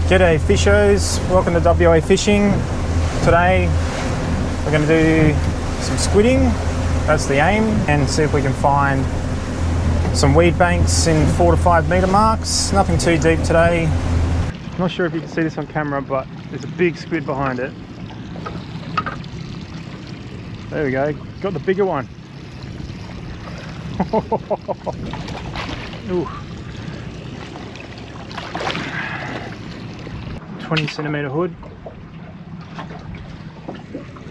G'day fishers, welcome to WA Fishing. Today we're going to do some squidding, that's the aim, and see if we can find some weed banks in 4 to 5 metre marks. Nothing too deep today. Not sure if you can see this on camera, but there's a big squid behind it. There we go, got the bigger one. Ooh. 20 centimetre hood,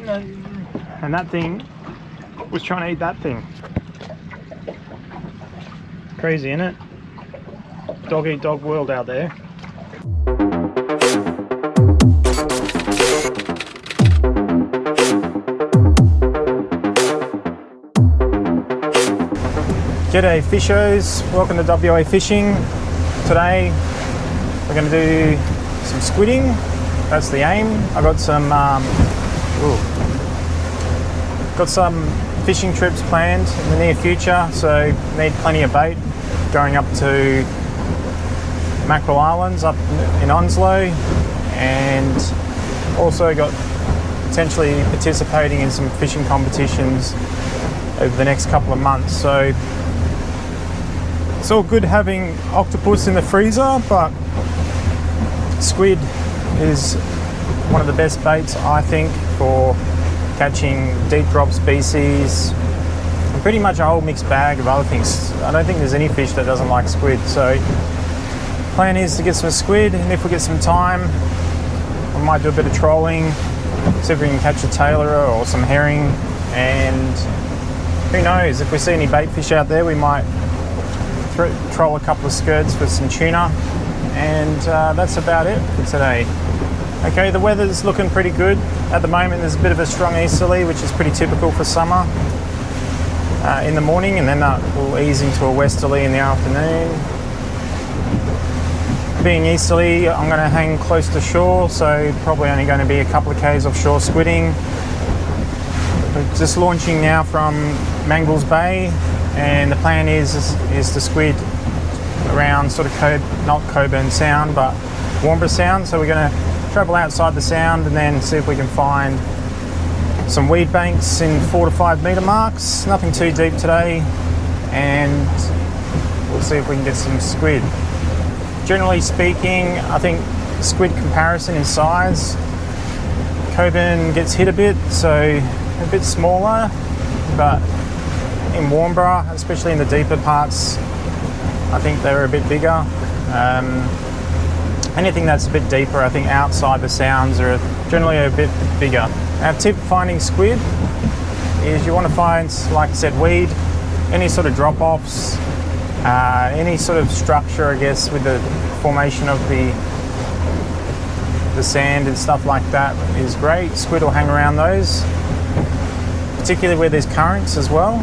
and that thing was trying to eat that thing. Crazy, isn't it? Dog eat dog world out there. G'day fishers, welcome to WA Fishing. Today we're going to do some squidding, that's the aim. I got some fishing trips planned in the near future, so need plenty of bait going up to Mackerel Islands up in Onslow, and also got potentially participating in some fishing competitions over the next couple of months. So it's all good having octopus in the freezer, but squid is one of the best baits, I think, for catching deep drop species and pretty much a whole mixed bag of other things. I don't think there's any fish that doesn't like squid, so plan is to get some squid, and if we get some time we might do a bit of trolling, see if we can catch a tailor or some herring, and who knows, if we see any bait fish out there we might troll a couple of skirts for some tuna. And that's about it for today. Okay, the weather's looking pretty good. At the moment there's a bit of a strong easterly, which is pretty typical for summer in the morning, and then we'll ease into a westerly in the afternoon. Being easterly, I'm going to hang close to shore, so probably only going to be a couple of k's offshore squidding. We're just launching now from Mangles Bay, and the plan is to squid around sort of not Coburn Sound, but Warnbro Sound. So we're going to travel outside the sound and then see if we can find some weed banks in 4 to 5 metre marks. Nothing too deep today, and we'll see if we can get some squid. Generally speaking, I think squid comparison in size, Coburn gets hit a bit, so a bit smaller, but in Warnbro, especially in the deeper parts, I think they're a bit bigger. Anything that's a bit deeper, I think outside the sounds are generally a bit bigger. Our tip finding squid is you want to find, like I said, weed, any sort of drop-offs, any sort of structure, I guess, with the formation of the sand and stuff like that is great. Squid will hang around those, particularly where there's currents as well,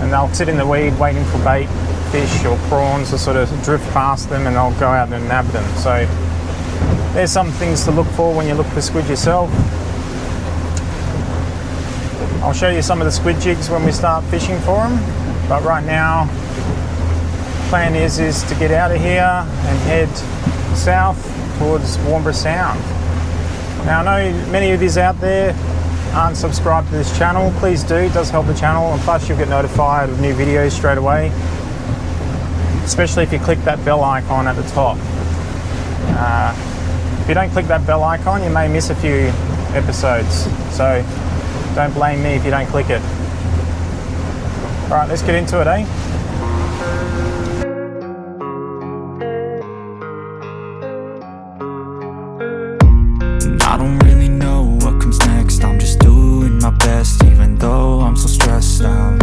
and they'll sit in the weed waiting for bait fish or prawns to sort of drift past them, and they'll go out and nab them. So there's some things to look for when you look for squid yourself. I'll show you some of the squid jigs when we start fishing for them, but right now the plan is to get out of here and head south towards Warnbro Sound. Now I know many of you out there aren't subscribed to this channel. Please do, it does help the channel, and plus you'll get notified of new videos straight away, especially if you click that bell icon at the top. If you don't click that bell icon, you may miss a few episodes, so don't blame me if you don't click it. Alright, let's get into it, eh? I don't really know what comes next, I'm just doing my best, even though I'm so stressed out.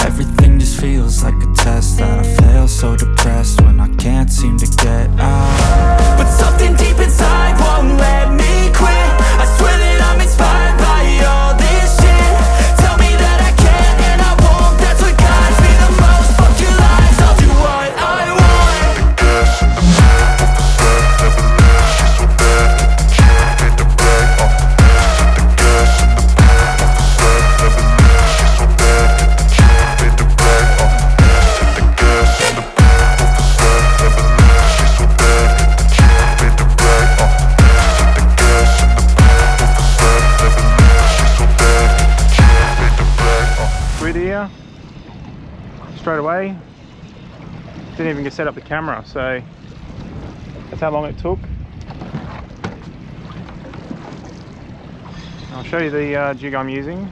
Everything just feels like a test that I fail, so depressed when I can't seem to get out. But something deep inside won't let me quit. I swear that I'm inspired by all this shit. Tell me that I can and I won't, that's what guides me the most. Fuck your lies, I'll do what I want. The gas in the back of the set, never left, she's so bad that the chick made the bag. The gas in the back of the set, never left, she's so bad that the chick made the bag. The gas in the back of the set, never left. straight away. Didn't even get set up the camera, so that's how long it took. I'll show you the jig I'm using.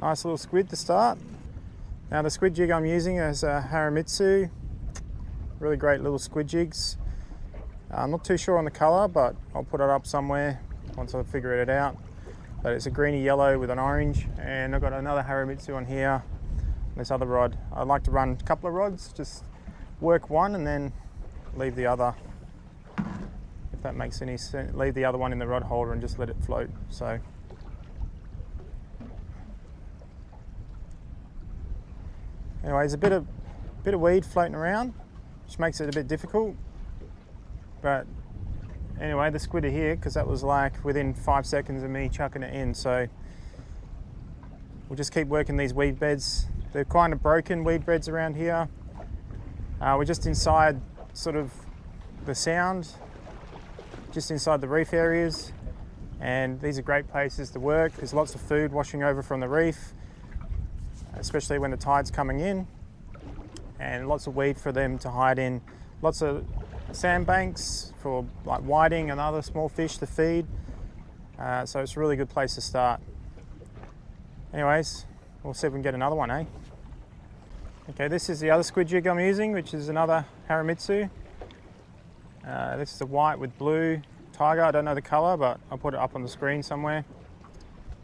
Nice little squid to start. Now the squid jig I'm using is a Harimitsu. Really great little squid jigs. I'm not too sure on the colour, but I'll put it up somewhere once I've figured it out. But it's a greeny yellow with an orange, and I've got another Harimitsu on here, this other rod. I like to run a couple of rods, just work one and then leave the other, if that makes any sense. Leave the other one in the rod holder and just let it float. So anyway, there's a bit of weed floating around, which makes it a bit difficult. But anyway, the squid are here because that was like within 5 seconds of me chucking it in. So we'll just keep working these weed beds. They're kind of broken weed beds around here. We're just inside sort of the sound, just inside the reef areas. And these are great places to work. There's lots of food washing over from the reef, especially when the tide's coming in, and lots of weed for them to hide in. Lots of sandbanks for like whiting and other small fish to feed. So it's a really good place to start. Anyways, we'll see if we can get another one, eh? Okay, this is the other squid jig I'm using, which is another Harimitsu. This is a white with blue tiger. I don't know the colour, but I'll put it up on the screen somewhere.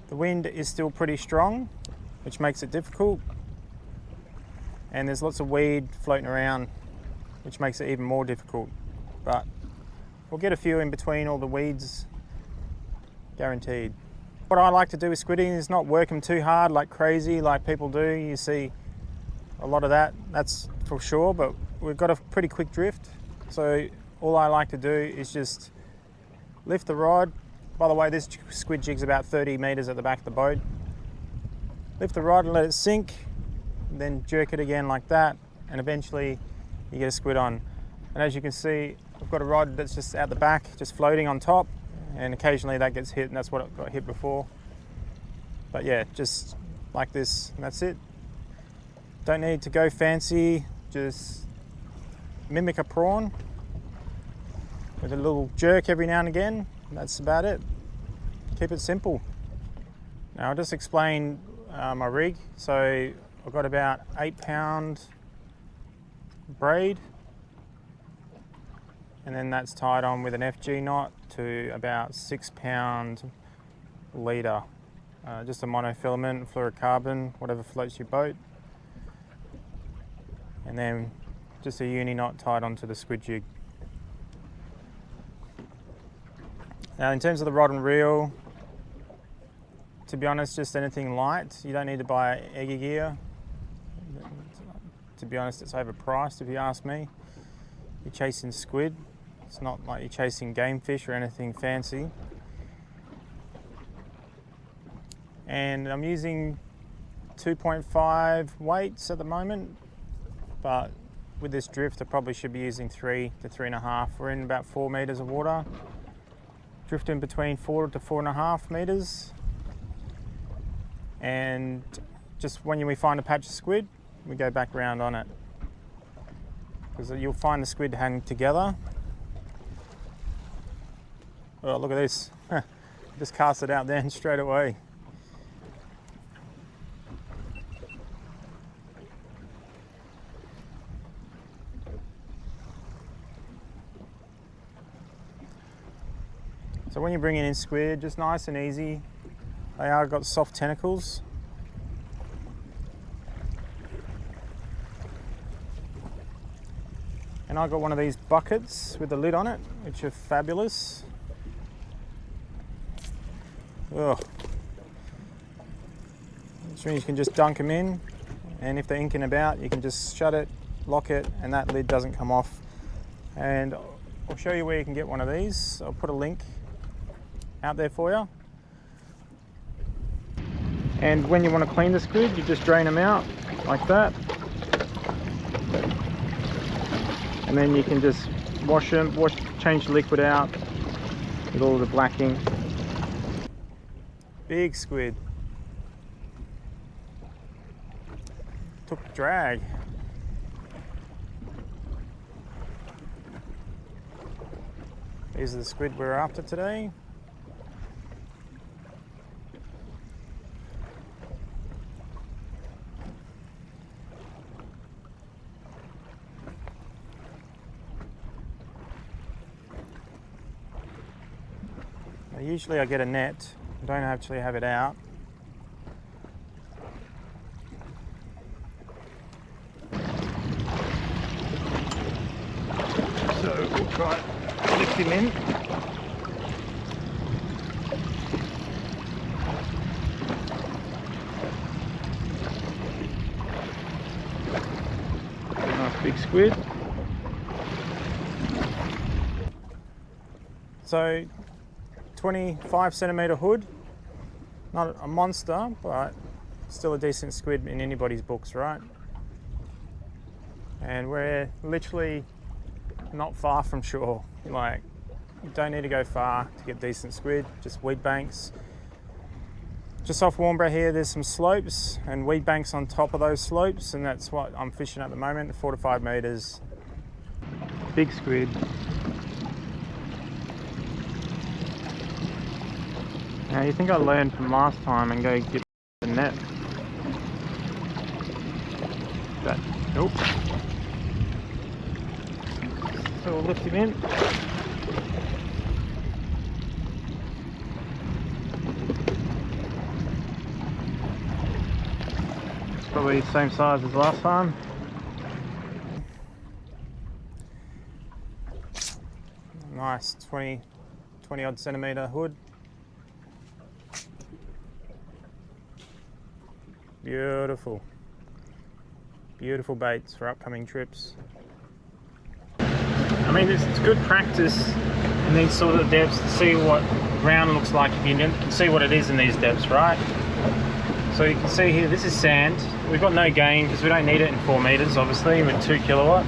The wind is still pretty strong, which makes it difficult, and there's lots of weed floating around, which makes it even more difficult. But we'll get a few in between all the weeds, guaranteed. What I like to do with squidding is not work them too hard like crazy like people do. You see a lot of that's for sure, but we've got a pretty quick drift. So all I like to do is just lift the rod. By the way, this squid jig's about 30 metres at the back of the boat. Lift the rod and let it sink, then jerk it again like that, and eventually you get a squid on. And as you can see, I've got a rod that's just out the back, just floating on top, and occasionally that gets hit, and that's what got hit before. But yeah, just like this, and that's it. Don't need to go fancy, just mimic a prawn with a little jerk every now and again. That's about it. Keep it simple. Now I'll just explain my rig. So I've got about 8-pound braid, and then that's tied on with an FG knot to about 6-pound leader. Just a monofilament, fluorocarbon, whatever floats your boat. And then just a uni knot tied onto the squid jig. Now in terms of the rod and reel, to be honest, just anything light. You don't need to buy eggy gear. To be honest, it's overpriced if you ask me. You're chasing squid. It's not like you're chasing game fish or anything fancy. And I'm using 2.5 weights at the moment, but with this drift I probably should be using 3 to 3.5. We're in about 4 metres of water. Drifting between 4 to 4.5 metres. And just when we find a patch of squid, we go back round on it, because you'll find the squid hang together. Oh, look at this. Just cast it out then straight away. So when you're bringing in squid, just nice and easy. They are got soft tentacles. And I got one of these buckets with the lid on it, which are fabulous. Ugh. Which means you can just dunk them in, and if they're inking about, you can just shut it, lock it, and that lid doesn't come off. And I'll show you where you can get one of these. I'll put a link out there for you. And when you want to clean the squid, you just drain them out like that. And then you can just wash them, change the liquid out with all the black ink. Big squid. Took drag. These are the squid we're after today. Now, usually I get a net, I don't actually have it out. So we'll try and lift him in. Nice big squid. So 25 centimetre hood, not a monster, but still a decent squid in anybody's books, right? And we're literally not far from shore. Like, you don't need to go far to get decent squid, just weed banks. Just off Warnbro here, there's some slopes and weed banks on top of those slopes, and that's what I'm fishing at the moment, 4 to 5 metres. Big squid. Now you think I learned from last time and go get the net. But nope. So we'll lift him in. It's probably the same size as last time. Nice 20 odd centimetre hood. Beautiful. Beautiful baits for upcoming trips. I mean, it's good practice in these sort of depths to see what ground looks like if you can see what it is in these depths, right? So you can see here, this is sand. We've got no gain because we don't need it in 4 metres, obviously, with 2 kilowatt.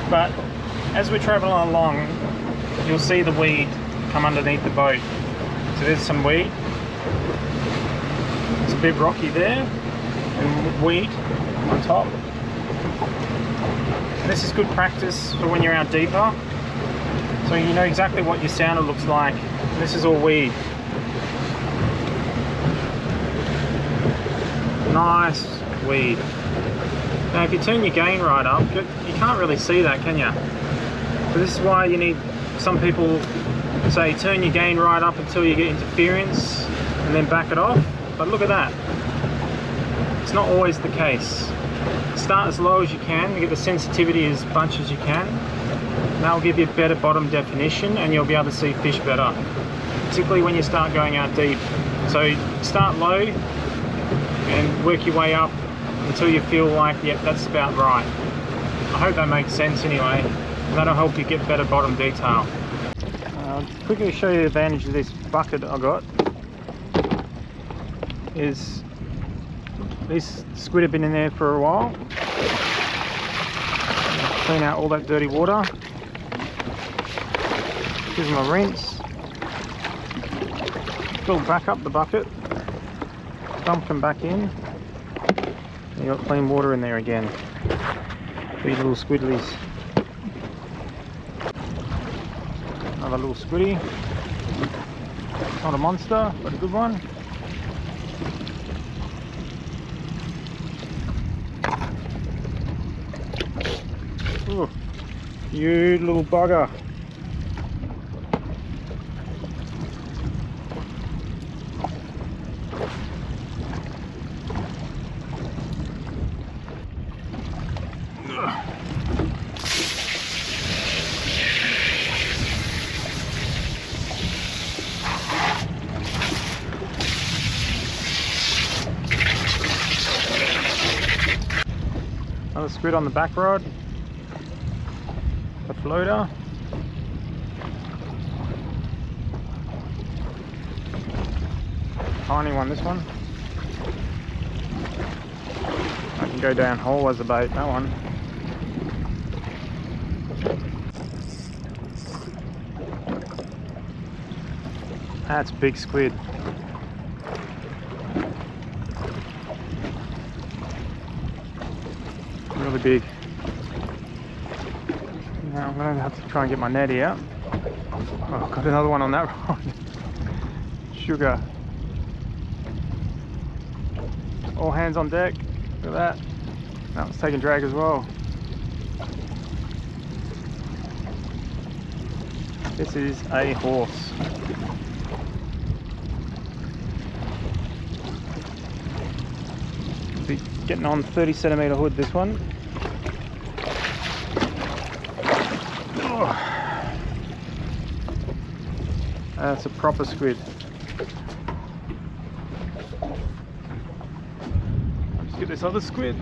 But as we're travelling along, you'll see the weed come underneath the boat. So there's some weed. It's a bit rocky there, and weed on top. And this is good practice for when you're out deeper, so you know exactly what your sounder looks like. This is all weed. Nice weed. Now if you turn your gain right up, you can't really see that, can you? So this is why you need, some people say turn your gain right up until you get interference and then back it off. But look at that. It's not always the case. Start as low as you can, get the sensitivity as much as you can. That will give you better bottom definition and you'll be able to see fish better, particularly when you start going out deep. So start low and work your way up until you feel like, yep, that's about right. I hope that makes sense anyway. And that'll help you get better bottom detail. I'll quickly show you the advantage of this bucket I got. Is these squid have been in there for a while. Clean out all that dirty water. Give them a rinse. Fill back up the bucket. Dump them back in. And you got clean water in there again. These little squidlies. Another little squiddy. Not a monster, but a good one. Ooh, you little bugger. Another squid on the back rod. The floater. tiny one, this one. I can go down hole as a bait, that one. That's big squid. Really big. Now I'm going to have to try and get my netty out. Oh, got another one on that rod. Sugar. All hands on deck. Look at that. That was taking drag as well. This is a horse. Be getting on 30 centimeter hood, this one. Oh. That's a proper squid. Let's get this other squid.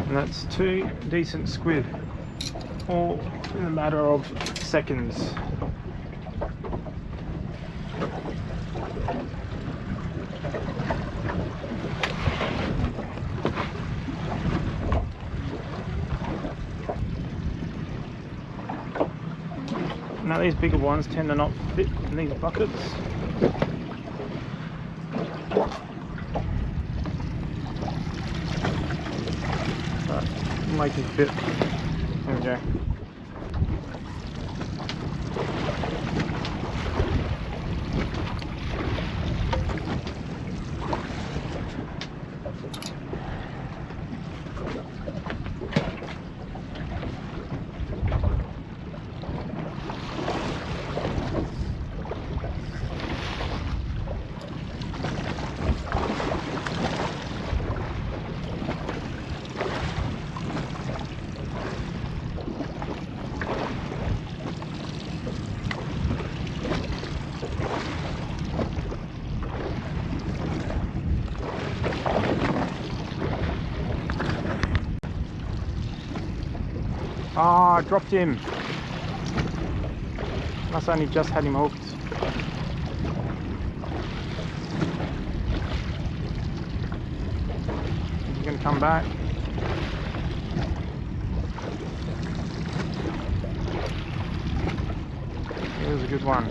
And that's 2 decent squid, all in a matter of seconds. Now these bigger ones tend to not fit in these buckets. Make it fit. There we go. Ah, I dropped him. Must only just had him hooked. He's going to come back. Here's a good one.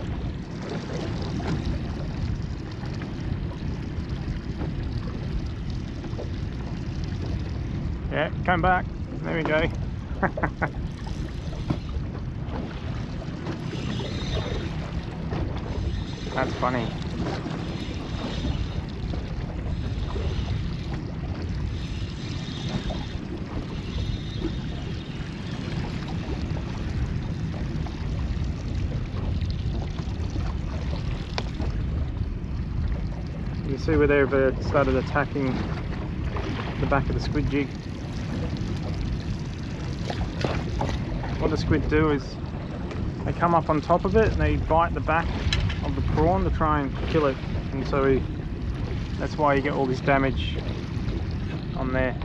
Yeah, come back. There we go. That's funny. You can see where they've started attacking the back of the squid jig. What the squid do is they come up on top of it and they bite the back of the prawn to try and kill it, and so that's why you get all this damage on there.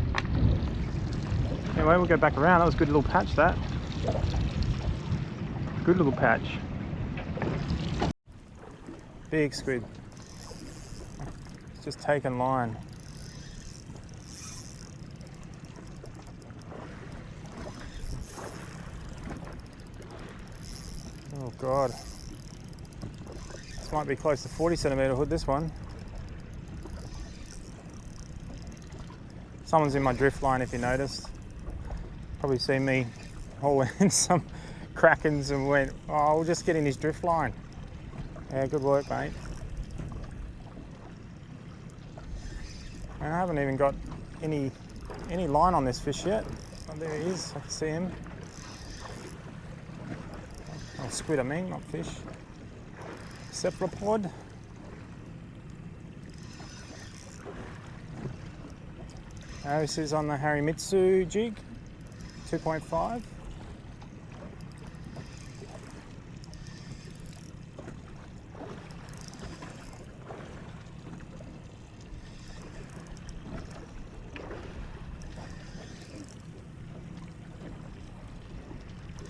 Anyway, we'll go back around. That was a good little patch, that. Good little patch. Big squid. It's just taken line. Oh God. This might be close to 40 centimeter hood, this one. Someone's in my drift line, if you noticed. Probably seen me hauling in some krakens and went, oh, we'll just get in his drift line. Yeah, good work, mate. And I haven't even got any line on this fish yet. Oh, there he is, I can see him. Oh, squid I mean, not fish. Cephalopod. This is on the Harimitsu jig, 2.5.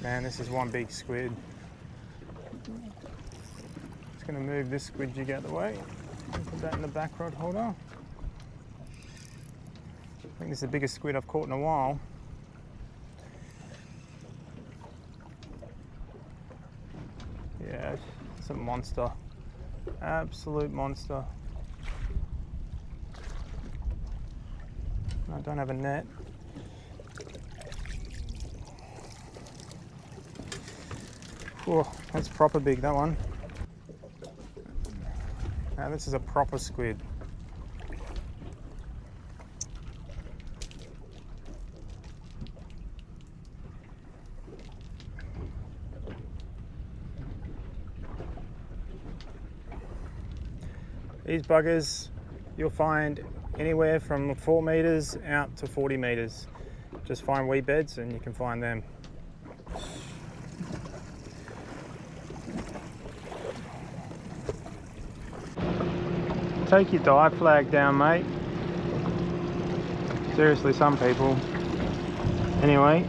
Man, this is one big squid. Just going to move this squid jig out of the way and put that in the back rod holder. I think this is the biggest squid I've caught in a while. Yeah, it's a monster. Absolute monster. I don't have a net. Oh, that's proper big, that one. Now this is a proper squid. These buggers you'll find anywhere from 4 meters out to 40 meters. Just find wee beds and you can find them. Take your dive flag down, mate. Seriously, some people. Anyway,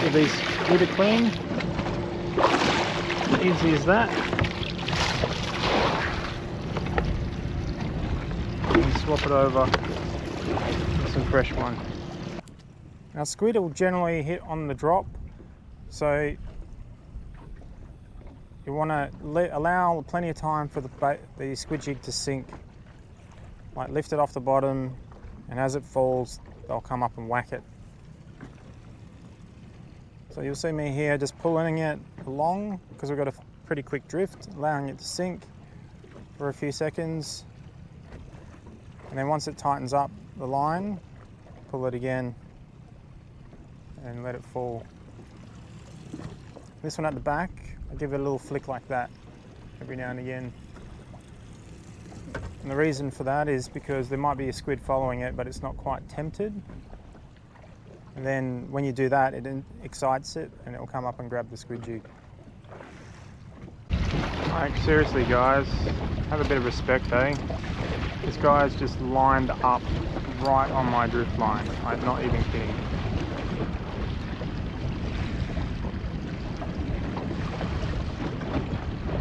give these squid a clean. Easy as that. And swap it over with some fresh one. Now squid will generally hit on the drop, so you want to allow plenty of time for the squid jig to sink. Like lift it off the bottom, and as it falls, they'll come up and whack it. So you'll see me here just pulling it along because we've got a pretty quick drift, allowing it to sink for a few seconds. And then once it tightens up the line, pull it again and let it fall. This one at the back, I give it a little flick like that every now and again. And the reason for that is because there might be a squid following it, but it's not quite tempted. And then when you do that, it excites it and it will come up and grab the squid jig. Like seriously guys, have a bit of respect, eh? This guy's just lined up right on my drift line. I'm not even kidding.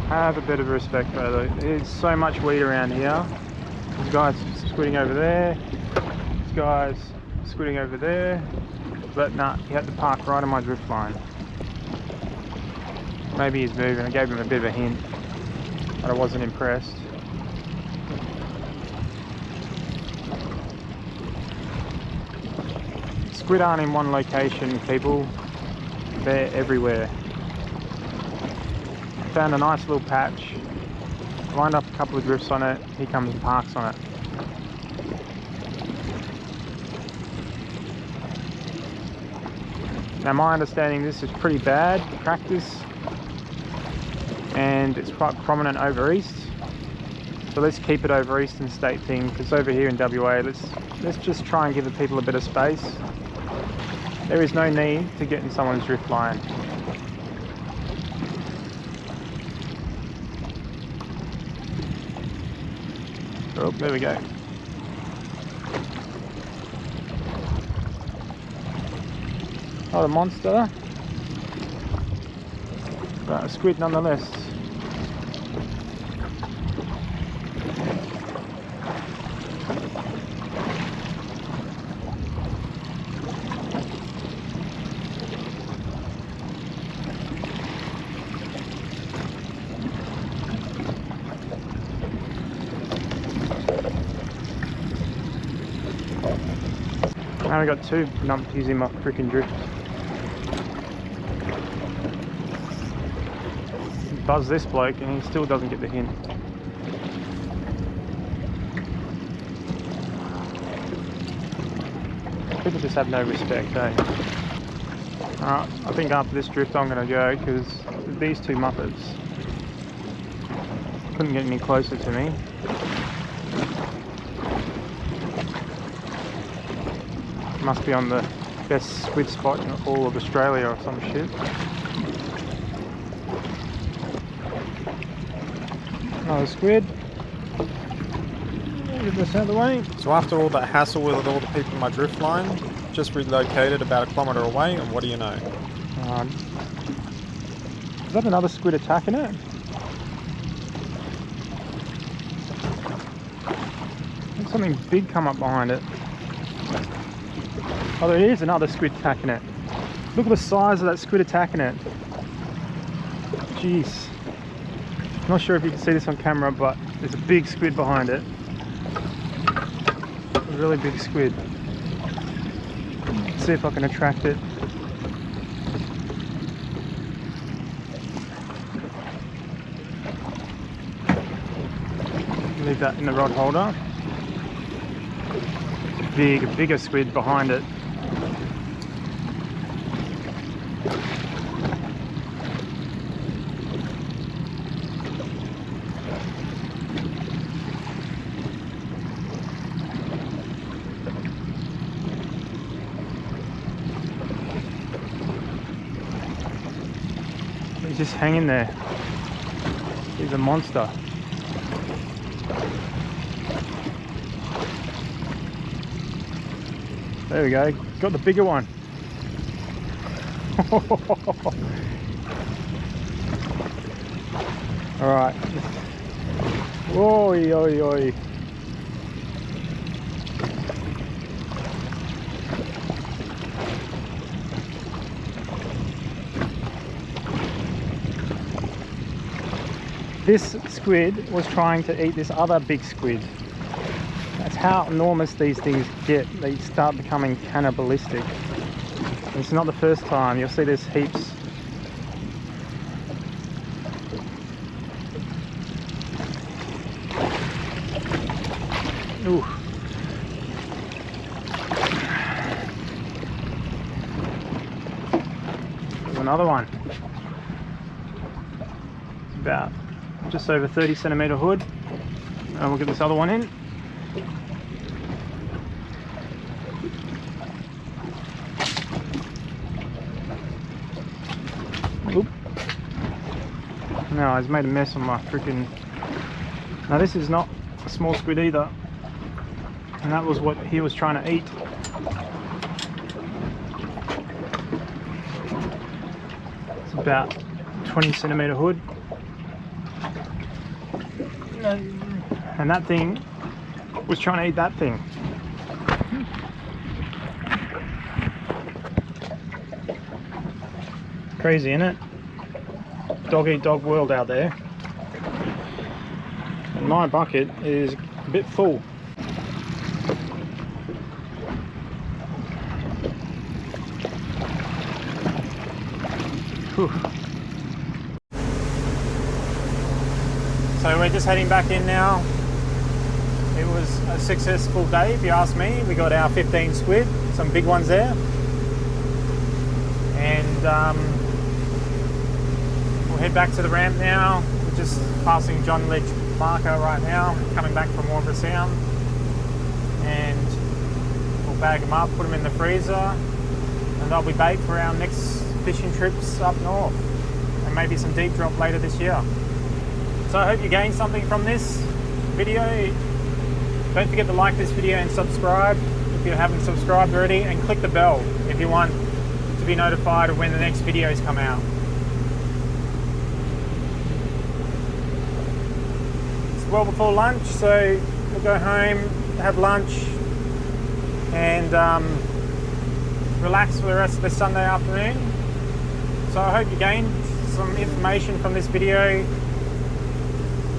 Have a bit of respect though. There's so much weed around here. This guy's squidding over there. This guy's squidding over there. But nah, he had to park right on my drift line. Maybe he's moving. I gave him a bit of a hint, but I wasn't impressed. Squid aren't in one location, people. They're everywhere. Found a nice little patch, lined up a couple of drifts on it, he comes and parks on it. Now my understanding, this is pretty bad practice and it's quite prominent over east, so let's keep it over eastern state thing, because over here in WA let's just try and give the people a bit of space. There is no need to get in someone's drift line. Oh, there we go. Not a monster, but a squid nonetheless. Now we got 2 numpties in my freaking drift. Buzz this bloke and he still doesn't get the hint. People just have no respect, eh? Alright, I think after this drift I'm going to go because these two Muppets couldn't get any closer to me. Must be on the best squid spot in all of Australia or some shit. Another squid. Get this out of the way. So after all that hassle with all the people in my drift line, just relocated about 1 kilometre away, and what do you know? Is that another Squid Attack in it? There's something big come up behind it. Oh, there is another Squid Attack in it. Look at the size of that Squid Attack in it. Jeez. Not sure if you can see this on camera, but there's a big squid behind it. A really big squid. Let's see if I can attract it. Leave that in the rod holder. A bigger squid behind it. He's just hanging there. He's a monster. There we go, got the bigger one. Alright. Oi, oi, oi. This squid was trying to eat this other big squid. That's how enormous these things get. They start becoming cannibalistic. And it's not the first time. You'll see there's heaps. Ooh. There's another one. It's about just over 30 centimetre hood. And we'll get this other one in. Oop. No, I've made a mess on my freaking... Now this is not a small squid either. And that was what he was trying to eat. It's about 20 centimetre hood. And that thing was trying to eat that thing. Crazy, isn't it? Dog eat dog world out there. And my bucket is a bit full. Whew. So we're just heading back in now. It was a successful day, if you ask me. We got our 15 squid, some big ones there. And we'll head back to the ramp now. We're just passing John Ledge marker right now, coming back from Warnbro Sound. And we'll bag them up, put them in the freezer, and they'll be bait for our next fishing trips up north. And maybe some deep drop later this year. So I hope you gained something from this video. Don't forget to like this video and subscribe if you haven't subscribed already, and click the bell if you want to be notified of when the next videos come out. It's well before lunch, so we'll go home, have lunch, and relax for the rest of the Sunday afternoon. So I hope you gained some information from this video.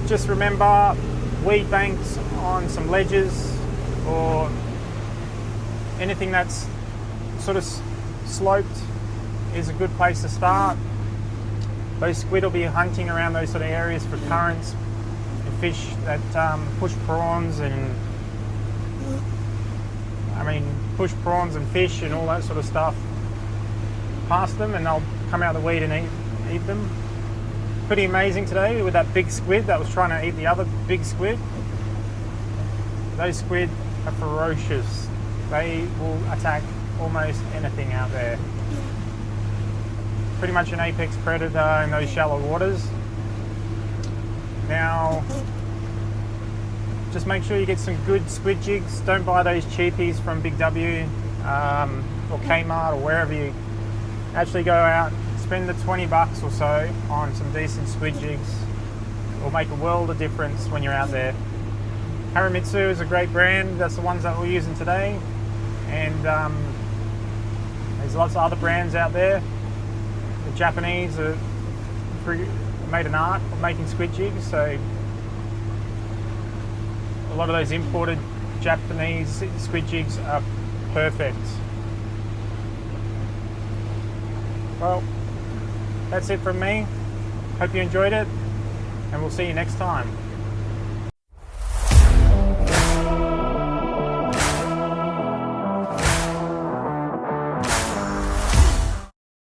Just remember, weed banks on some ledges or anything that's sort of sloped is a good place to start. Those squid will be hunting around those sort of areas for currents and fish that push prawns and push prawns and fish and all that sort of stuff. past them and they'll come out of the weed and eat them. Pretty amazing today with that big squid that was trying to eat the other big squid. Those squid are ferocious. They will attack almost anything out there. Pretty much an apex predator in those shallow waters. Now, just make sure you get some good squid jigs. Don't buy those cheapies from Big W or Kmart or wherever you actually go out. Spend the 20 bucks or so on some decent squid jigs. It will make a world of difference when you're out there. Harimitsu is a great brand. That's the ones that we're using today. And there's lots of other brands out there. The Japanese are made an art of making squid jigs, so a lot of those imported Japanese squid jigs are perfect. Well, that's it from me. Hope you enjoyed it, and we'll see you next time.